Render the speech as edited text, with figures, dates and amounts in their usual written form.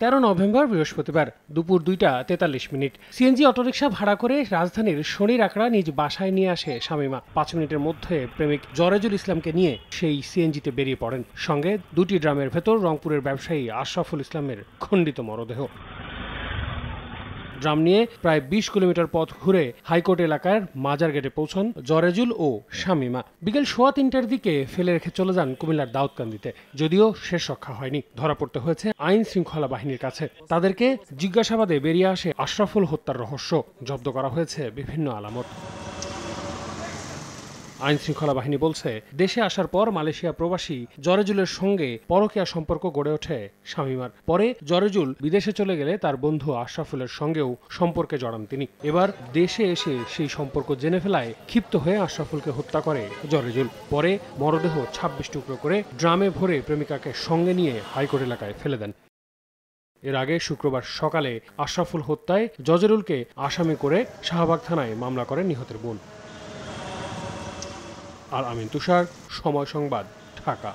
13 November বৃহস্পতিবার দুপুর 2:43। CNG autorickshaw ভাড়া করে রাজধানীর শনির আকড়া নিজ বাসায় নিয়ে আসে শামীমা। 5 মিনিটের মধ্যে প্রেমিক জরেজুল ইসলামকে নিয়ে সেই সিএনজিতে বেরিয়ে পড়েন। সঙ্গে 2টি ড্রামের ভেতর রংপুরের ব্যবসায়ী আশরাফুল ইসলামের খণ্ডিত মরদেহ। ড্রাম নিয়ে প্রায় 20 কিলোমিটার পথ ঘুরে হাইকোর্ট এলাকার মাজার গেটে পৌঁছন জরেজুল ও শামীমা। বিকেল 3:15টার দিকে ফেলে রেখে চলে যান কুমিল্লার দাউদকান্দিতে। যদিও শেষ রক্ষা হয়নি, ধরা পড়তে হয়েছে আইন শৃঙ্খলা বাহিনীর কাছে। তাদেরকে জিজ্ঞাসাবাদে বেরিয়ে আসে আশরাফুল হত্যার রহস্য। জব্দ করা হয়েছে বিভিন্ন আলামত। আইন শৃঙ্খলা বাহিনী বলছে, দেশে আসার পর মালয়েশিয়া প্রবাসী জরেজুলের সঙ্গে পরকীয়া সম্পর্ক গড়ে ওঠে শামীমার। পরে জরেজুল বিদেশে চলে গেলে তার বন্ধু আশরাফুলের সঙ্গেও সম্পর্কে জড়ান তিনি। এবার দেশে এসে সেই সম্পর্ক জেনে ফেলায় ক্ষিপ্ত হয়ে আশরাফুলকে হত্যা করে জরেজুল। পরে মরদেহ 26 টুকরো করে ড্রামে ভরে প্রেমিকাকে সঙ্গে নিয়ে হাইকোর্ট এলাকায় ফেলে দেন। এর আগে শুক্রবার সকালে আশরাফুল হত্যায় জরেজুলকে আসামি করে শাহবাগ থানায় মামলা করেন নিহতের বোন। আর আমিন তুষার, সময় সংবাদ, ঢাকা।